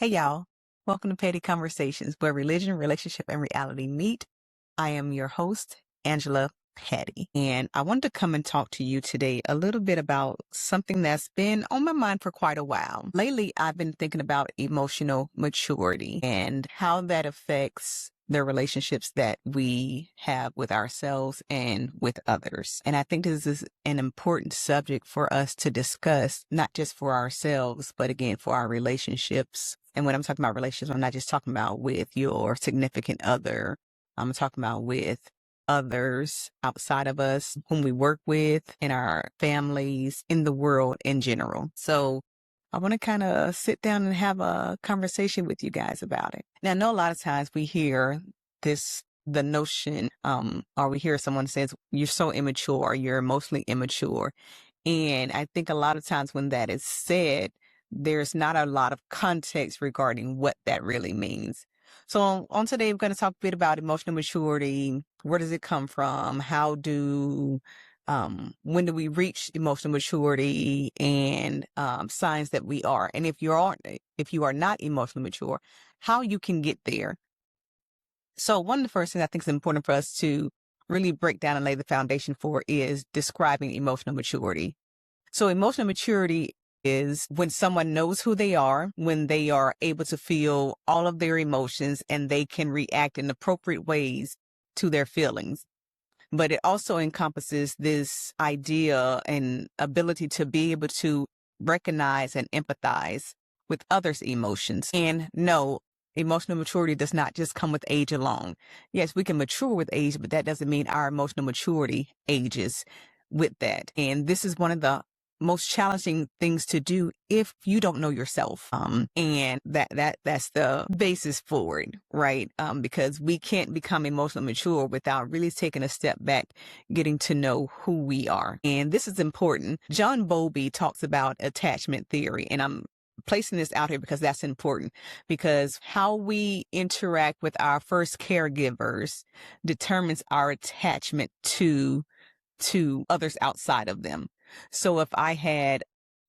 Hey y'all, welcome to Petty Conversations, where religion, relationship, and reality meet. I am your host, Angela Petty, and I wanted to come and talk to you today a little bit about something that's been on my mind for quite a while. Lately, I've been thinking about emotional maturity and how that affects the relationships that we have with ourselves and with others. And I think this is an important subject for us to discuss, not just for ourselves, but again, for our relationships. And when I'm talking about relationships, I'm not just talking about with your significant other. I'm talking about with others outside of us, whom we work with, in our families, in the world in general. So I want to kind of sit down and have a conversation with you guys about it. Now, I know a lot of times we hear the notion, or we hear someone says, you're so immature, or you're emotionally immature. And I think a lot of times when that is said, there's not a lot of context regarding what that really means. So on today, we're going to talk a bit about emotional maturity. Where does it come from? When do we reach emotional maturity, and signs that we are? And if you are not emotionally mature, how you can get there. So one of the first things I think is important for us to really break down and lay the foundation for is describing emotional maturity. So emotional maturity is when someone knows who they are, when they are able to feel all of their emotions and they can react in appropriate ways to their feelings. But it also encompasses this idea and ability to be able to recognize and empathize with others' emotions. And no, emotional maturity does not just come with age alone. Yes, we can mature with age, but that doesn't mean our emotional maturity ages with that. And this is one of the most challenging things to do if you don't know yourself. And that's the basis for it, right? Because we can't become emotionally mature without really taking a step back, getting to know who we are. And this is important. John Bowlby talks about attachment theory, and I'm placing this out here because that's important, because how we interact with our first caregivers determines our attachment to others outside of them. So if I had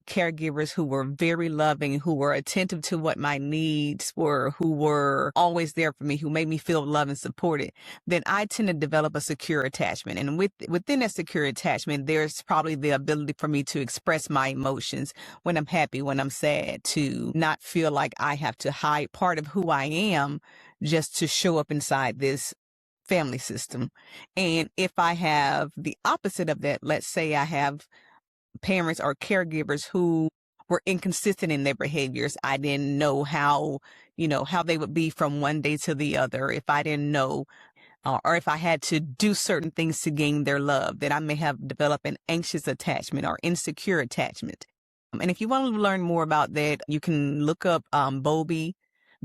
caregivers who were very loving, who were attentive to what my needs were, who were always there for me, who made me feel loved and supported, then I tend to develop a secure attachment. And within that secure attachment, there's probably the ability for me to express my emotions when I'm happy, when I'm sad, to not feel like I have to hide part of who I am just to show up inside this family system. And if I have the opposite of that, let's say I have parents or caregivers who were inconsistent in their behaviors. I didn't know how they would be from one day to the other. If I didn't know, or if I had to do certain things to gain their love, then I may have developed an anxious attachment or insecure attachment. And if you want to learn more about that, you can look up Bowlby,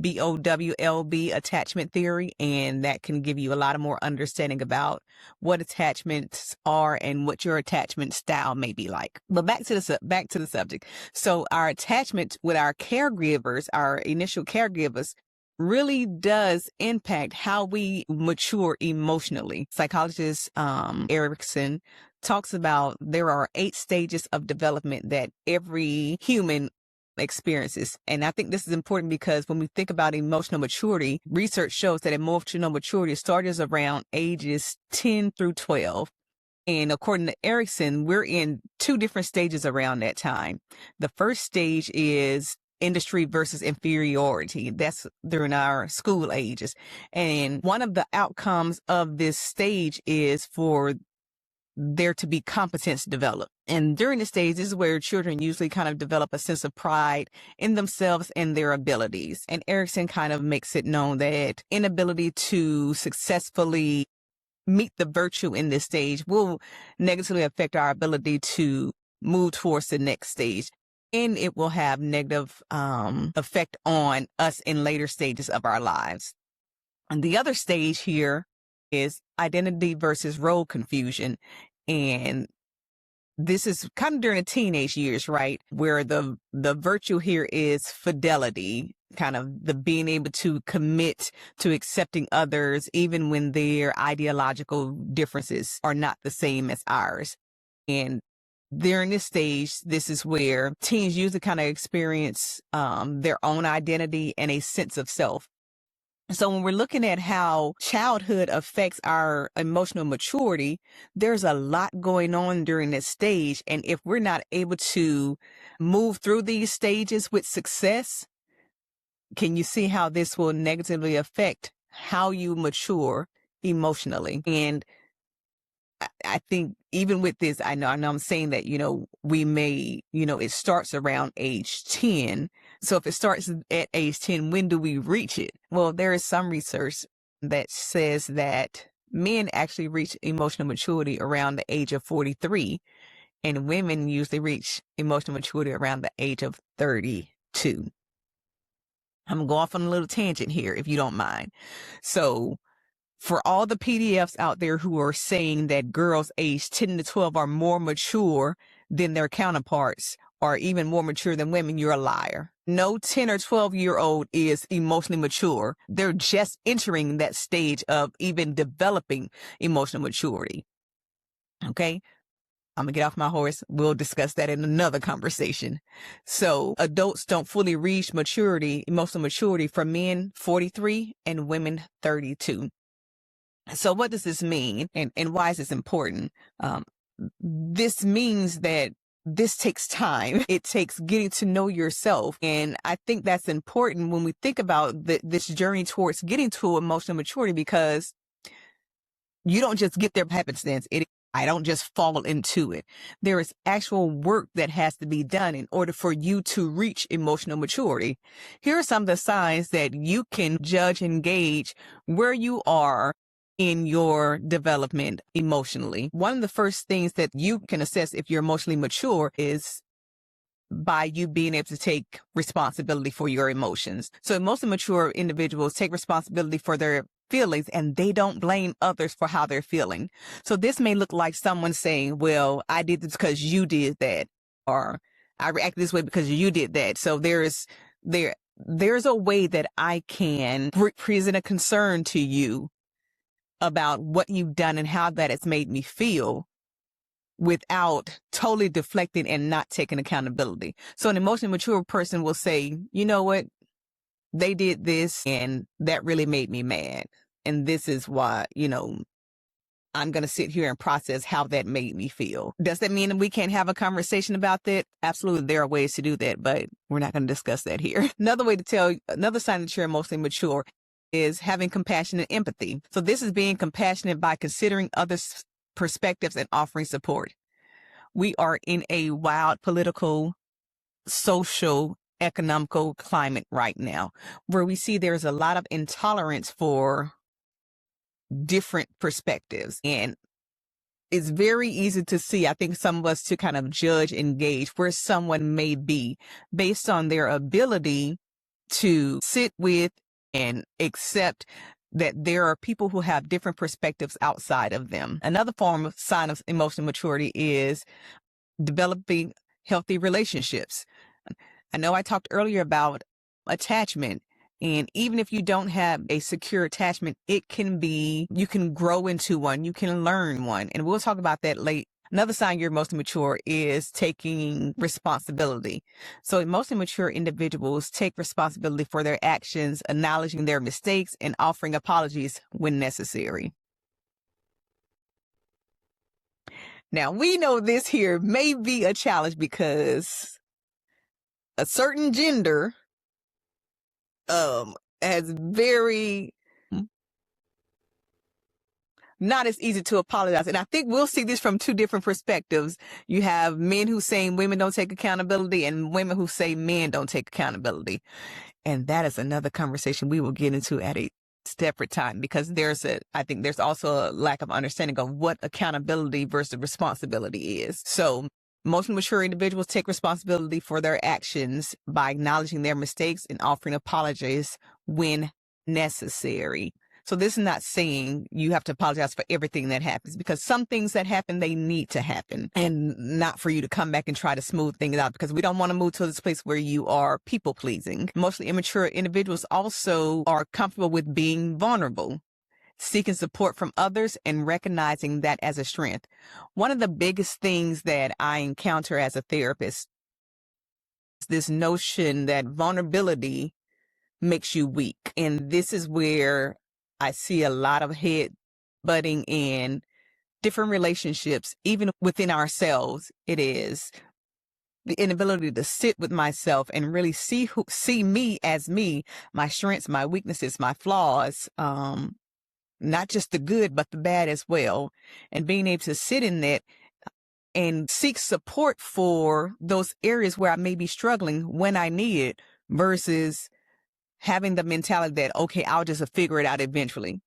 Bowlb attachment theory, and that can give you a lot of more understanding about what attachments are and what your attachment style may be like. But back to the subject. So our attachment with our caregivers, our initial caregivers, really does impact how we mature emotionally. Psychologist Erickson talks about there are 8 stages of development that every human experiences. And I think this is important because when we think about emotional maturity, research shows that emotional maturity starts around ages 10 through 12. And according to Erickson, we're in 2 different stages around that time. The first stage is industry versus inferiority. That's during our school ages. And one of the outcomes of this stage is for there to be competence developed. And during this stage, this is where children usually kind of develop a sense of pride in themselves and their abilities. And Erickson kind of makes it known that inability to successfully meet the virtue in this stage will negatively affect our ability to move towards the next stage. And it will have negative effect on us in later stages of our lives. And the other stage here is identity versus role confusion. And this is kind of during the teenage years, right? Where the virtue here is fidelity, kind of the being able to commit to accepting others, even when their ideological differences are not the same as ours. And during this stage, this is where teens usually kind of experience their own identity and a sense of self. So when we're looking at how childhood affects our emotional maturity, there's a lot going on during this stage. And if we're not able to move through these stages with success, can you see how this will negatively affect how you mature emotionally? And I think even with this, I know I'm saying that, we may, it starts around age 10. So if it starts at age 10, when do we reach it? Well, there is some research that says that men actually reach emotional maturity around the age of 43, and women usually reach emotional maturity around the age of 32. I'm going to go off on a little tangent here, if you don't mind. So for all the PDFs out there who are saying that girls aged 10 to 12 are more mature than their counterparts, or even more mature than women, you're a liar. No 10 or 12-year-old is emotionally mature. They're just entering that stage of even developing emotional maturity. Okay? I'm going to get off my horse. We'll discuss that in another conversation. So adults don't fully reach maturity, emotional maturity, for men 43 and women 32. So what does this mean, and why is this important? This means that this takes time. It takes getting to know yourself. And I think that's important when we think about this journey towards getting to emotional maturity, because you don't just get there by happenstance. I don't just fall into it. There is actual work that has to be done in order for you to reach emotional maturity. Here are some of the signs that you can judge and gauge where you are in your development emotionally. One of the first things that you can assess if you're emotionally mature is by you being able to take responsibility for your emotions. So emotionally mature individuals take responsibility for their feelings, and they don't blame others for how they're feeling. So this may look like someone saying, well, I did this because you did that, or I reacted this way because you did that. So there's a way that I can present a concern to you about what you've done and how that has made me feel, without totally deflecting and not taking accountability. So an emotionally mature person will say, you know what? They did this and that really made me mad. And this is why, I'm going to sit here and process how that made me feel. Does that mean that we can't have a conversation about that? Absolutely. There are ways to do that, but we're not going to discuss that here. Another sign that you're emotionally mature is having compassion and empathy. So this is being compassionate by considering others' perspectives and offering support. We are in a wild political, social, economical climate right now where we see there's a lot of intolerance for different perspectives. And it's very easy to see, I think, some of us to kind of judge and gauge where someone may be based on their ability to sit with and accept that there are people who have different perspectives outside of them. Another sign of emotional maturity is developing healthy relationships. I know I talked earlier about attachment, and even if you don't have a secure attachment, you can grow into one, you can learn one, and we'll talk about that later. Another sign you're emotionally mature is taking responsibility. So emotionally mature individuals take responsibility for their actions, acknowledging their mistakes, and offering apologies when necessary. Now, we know this here may be a challenge because a certain gender has very not as easy to apologize. And I think we'll see this from two different perspectives. You have men who say women don't take accountability, and women who say men don't take accountability. And that is another conversation we will get into at a separate time, because I think there's also a lack of understanding of what accountability versus responsibility is. So emotionally mature individuals take responsibility for their actions by acknowledging their mistakes and offering apologies when necessary. So this is not saying you have to apologize for everything that happens, because some things that happen, they need to happen, and not for you to come back and try to smooth things out, because we don't want to move to this place where you are people pleasing. Emotionally immature individuals also are comfortable with being vulnerable. seeking support from others, and recognizing that as a strength. One of the biggest things that I encounter as a therapist is this notion that vulnerability makes you weak. And this is where I see a lot of head butting in different relationships, even within ourselves. It is the inability to sit with myself and really see me as me, my strengths, my weaknesses, my flaws, not just the good, but the bad as well. And being able to sit in that and seek support for those areas where I may be struggling when I need it, versus having the mentality that, okay, I'll just figure it out eventually.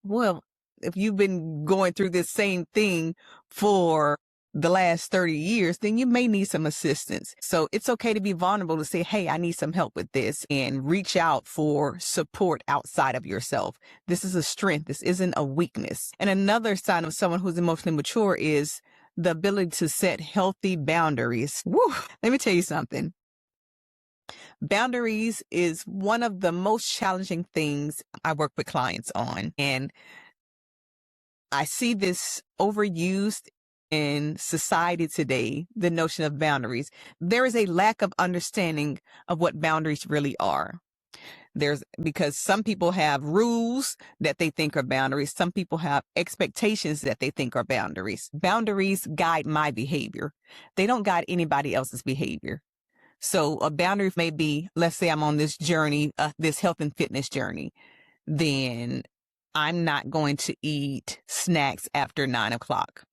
Well, if you've been going through this same thing for the last 30 years, then you may need some assistance. So it's okay to be vulnerable, to say, hey, I need some help with this, and reach out for support outside of yourself. This is a strength. This isn't a weakness. And another sign of someone who's emotionally mature is the ability to set healthy boundaries. Woo! Let me tell you something. Boundaries is one of the most challenging things I work with clients on. And I see this overused in society today, the notion of boundaries. There is a lack of understanding of what boundaries really are. Because some people have rules that they think are boundaries. Some people have expectations that they think are boundaries. Boundaries guide my behavior. They don't guide anybody else's behavior. So a boundary may be, let's say I'm on this journey, this health and fitness journey, then I'm not going to eat snacks after 9 o'clock.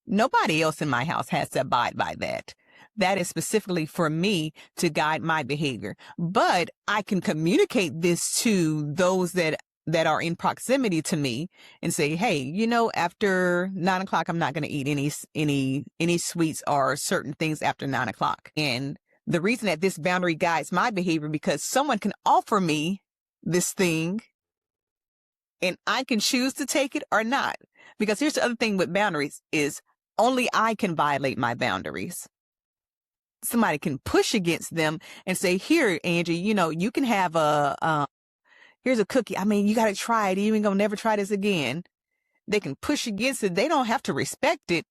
Nobody else in my house has to abide by that. That is specifically for me to guide my behavior. But I can communicate this to those that are in proximity to me and say, hey, after 9 o'clock, I'm not going to eat any sweets or certain things after 9 o'clock. And the reason that this boundary guides my behavior, because someone can offer me this thing and I can choose to take it or not. Because here's the other thing with boundaries is only I can violate my boundaries. Somebody can push against them and say, here, Angie, you can have here's a cookie. I mean, you got to try it. You ain't going to never try this again. They can push against it. They don't have to respect it.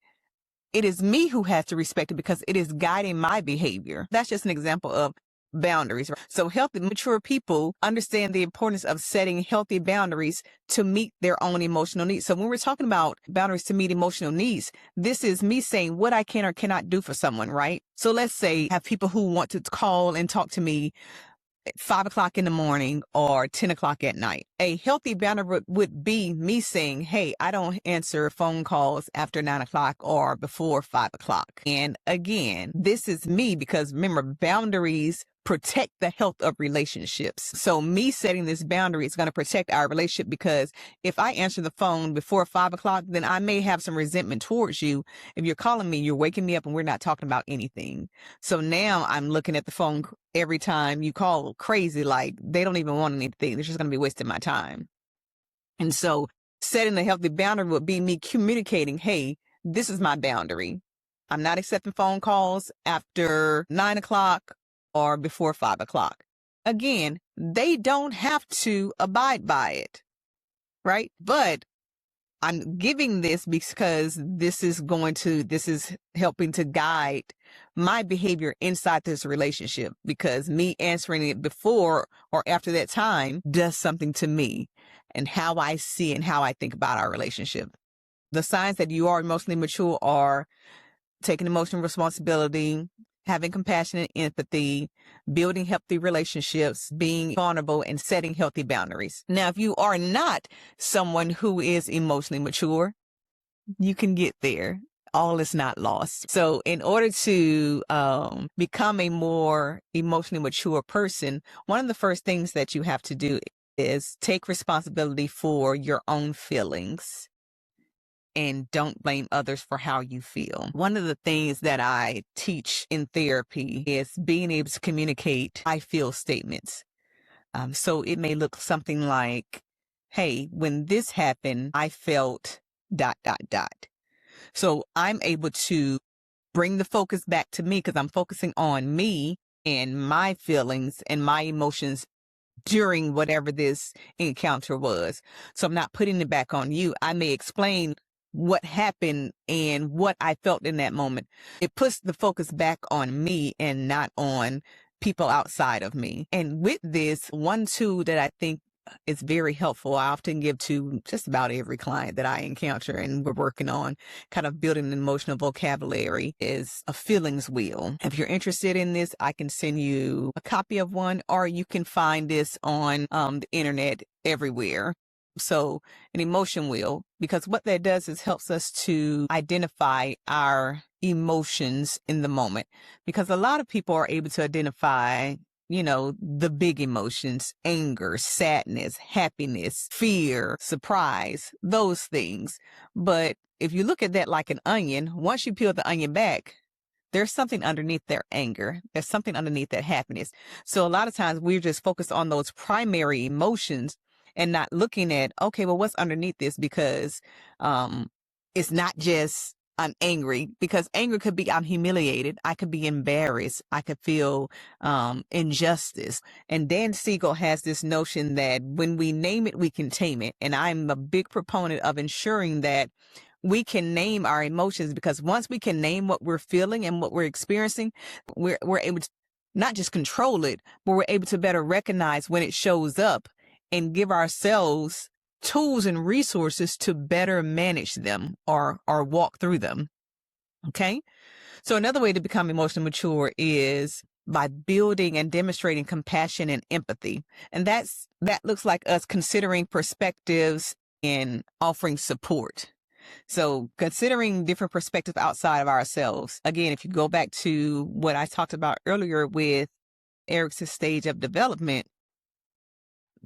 It is me who has to respect it because it is guiding my behavior. That's just an example of boundaries. So healthy, mature people understand the importance of setting healthy boundaries to meet their own emotional needs. So when we're talking about boundaries to meet emotional needs, this is me saying what I can or cannot do for someone, right? So let's say I have people who want to call and talk to me at 5 o'clock in the morning or 10 o'clock at night. A healthy boundary would be me saying, hey, I don't answer phone calls after 9 o'clock or before 5 o'clock. And again, this is me because remember, boundaries protect the health of relationships. So me setting this boundary is going to protect our relationship, because if I answer the phone before 5 o'clock, then I may have some resentment towards you. If you're calling me, you're waking me up and we're not talking about anything. So now I'm looking at the phone every time you call crazy, like they don't even want anything. They're just going to be wasting my time. And so setting a healthy boundary would be me communicating, hey, this is my boundary. I'm not accepting phone calls after 9 o'clock or before 5 o'clock. Again, they don't have to abide by it, right? But I'm giving this because this is helping to guide my behavior inside this relationship, because me answering it before or after that time does something to me and how I see and how I think about our relationship. The signs that you are emotionally mature are taking emotional responsibility, having compassion and empathy, building healthy relationships, being vulnerable, and setting healthy boundaries. Now, if you are not someone who is emotionally mature, you can get there. All is not lost. So in order to become a more emotionally mature person, one of the first things that you have to do is take responsibility for your own feelings. And don't blame others for how you feel. One of the things that I teach in therapy is being able to communicate I feel statements. So it may look something like, hey, when this happened, I felt ... So I'm able to bring the focus back to me because I'm focusing on me and my feelings and my emotions during whatever this encounter was. So I'm not putting it back on you. I may explain what happened and what I felt in that moment. It puts the focus back on me and not on people outside of me. And with this, one tool that I think is very helpful, I often give to just about every client that I encounter, and we're working on kind of building an emotional vocabulary, is a feelings wheel. If you're interested in this, I can send you a copy of one, or you can find this on the internet everywhere. So an emotion wheel, because what that does is helps us to identify our emotions in the moment, because a lot of people are able to identify, the big emotions: anger, sadness, happiness, fear, surprise, those things. But if you look at that like an onion, once you peel the onion back, there's something underneath their anger. There's something underneath that happiness. So a lot of times we're just focused on those primary emotions and not looking at, okay, well, what's underneath this? Because it's not just I'm angry, because anger could be I'm humiliated. I could be embarrassed. I could feel injustice. And Dan Siegel has this notion that when we name it, we can tame it. And I'm a big proponent of ensuring that we can name our emotions, because once we can name what we're feeling and what we're experiencing, we're able to not just control it, but we're able to better recognize when it shows up and give ourselves tools and resources to better manage them or walk through them. Okay. So another way to become emotionally mature is by building and demonstrating compassion and empathy. And that looks like us considering perspectives and offering support. So considering different perspectives outside of ourselves. Again, if you go back to what I talked about earlier with Eric's stage of development,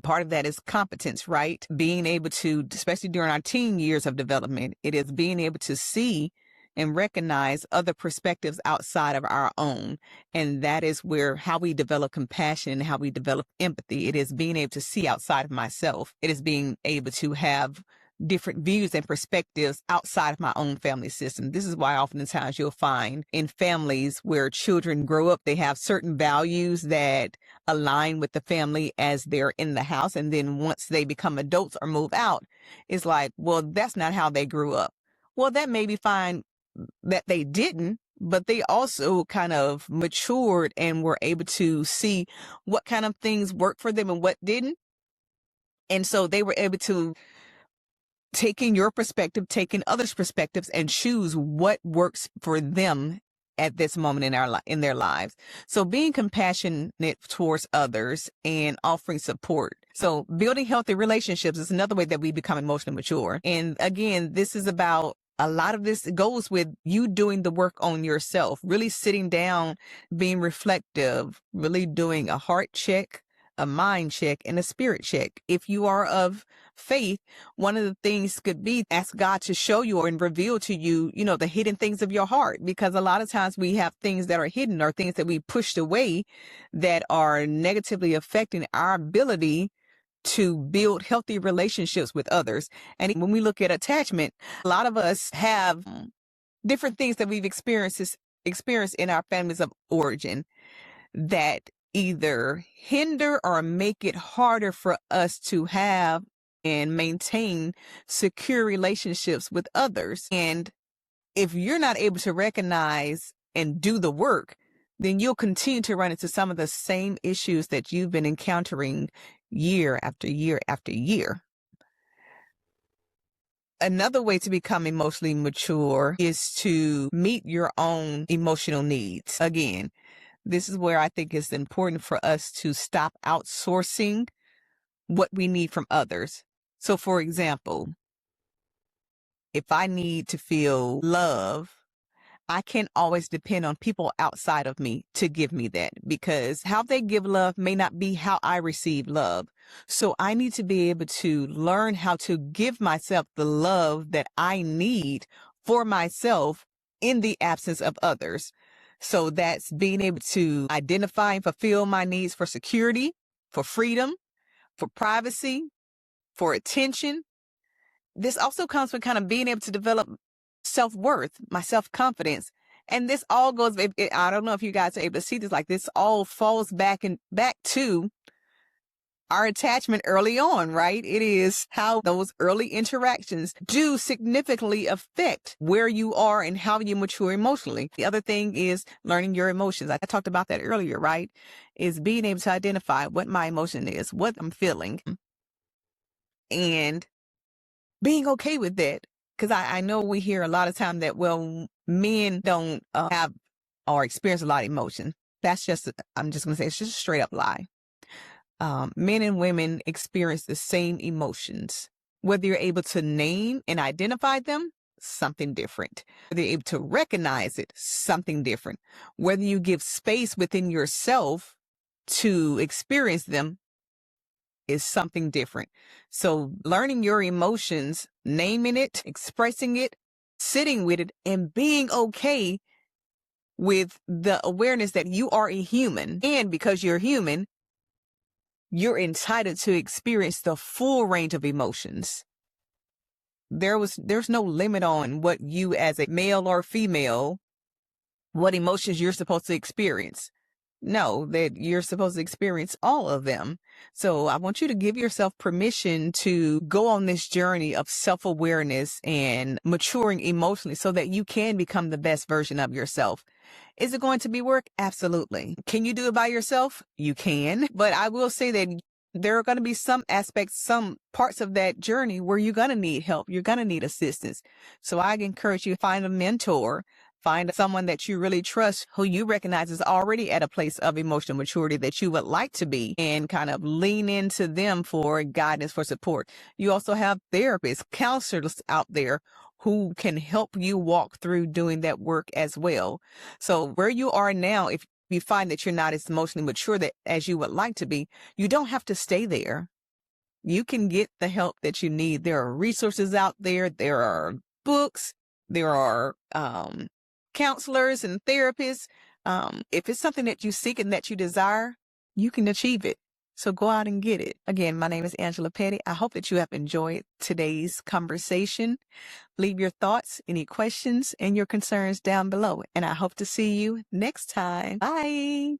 part of that is competence, right? Being able to, especially during our teen years of development, it is being able to see and recognize other perspectives outside of our own. And that is where how we develop compassion and how we develop empathy. It is being able to see outside of myself. It is being able to have different views and perspectives outside of my own family system. This is why oftentimes you'll find in families where children grow up, they have certain values that align with the family as they're in the house. And then once they become adults or move out, it's like, well, that's not how they grew up. Well, that may be fine that they didn't, but they also kind of matured and were able to see what kind of things worked for them and what didn't. And so they were able to take in your perspective, take in others' perspectives, and choose what works for them at this moment in their lives. So being compassionate towards others and offering support. So building healthy relationships is another way that we become emotionally mature. And again, this is about a lot of this goes with you doing the work on yourself, really sitting down, being reflective, really doing a heart check, a mind check, and a spirit check. If you are of faith, one of the things could be ask God to show you and reveal to you, the hidden things of your heart, because a lot of times we have things that are hidden or things that we pushed away that are negatively affecting our ability to build healthy relationships with others. And when we look at attachment, a lot of us have different things that we've experienced in our families of origin that either hinder or make it harder for us to have and maintain secure relationships with others. And if you're not able to recognize and do the work, then you'll continue to run into some of the same issues that you've been encountering year after year after year. Another way to become emotionally mature is to meet your own emotional needs. Again, this is where I think it's important for us to stop outsourcing what we need from others. So, for example, if I need to feel love, I can't always depend on people outside of me to give me that, because how they give love may not be how I receive love. So I need to be able to learn how to give myself the love that I need for myself in the absence of others. So that's being able to identify and fulfill my needs for security, for freedom, for privacy, for attention. This also comes with kind of being able to develop self-worth, my self-confidence. And this all goes, I don't know if you guys are able to see this, like this all falls back to our attachment early on, right? It is how those early interactions do significantly affect where you are and how you mature emotionally. The other thing is learning your emotions. I talked about that earlier, right? Is being able to identify what my emotion is, what I'm feeling, and being okay with that. Because I know we hear a lot of time that, well, men don't have or experience a lot of emotion. That's just, I'm just going to say, it's just a straight up lie. Men and women experience the same emotions. Whether you're able to name and identify them, something different. Whether you're able to recognize it, something different. Whether you give space within yourself to experience them is something different. So learning your emotions, naming it, expressing it, sitting with it, and being okay with the awareness that you are a human. And because you're human, you're entitled to experience the full range of emotions. There's no limit on what you as a male or female, what emotions you're supposed to experience. No, that you're supposed to experience all of them. So I want you to give yourself permission to go on this journey of self-awareness and maturing emotionally so that you can become the best version of yourself. Is it going to be work? Absolutely. Can you do it by yourself? You can. But I will say that there are going to be some aspects, some parts of that journey where you're going to need help. You're going to need assistance. So I encourage you to find a mentor. Find someone that you really trust, who you recognize is already at a place of emotional maturity that you would like to be, and kind of lean into them for guidance, for support. You also have therapists, counselors out there who can help you walk through doing that work as well. So where you are now, if you find that you're not as emotionally mature that as you would like to be, you don't have to stay there. You can get the help that you need. There are resources out there. There are books. There are counselors and therapists. If it's something that you seek and that you desire, you can achieve it. So go out and get it. Again, my name is Angela Petty. I hope that you have enjoyed today's conversation. Leave your thoughts, any questions, and your concerns down below. And I hope to see you next time. Bye.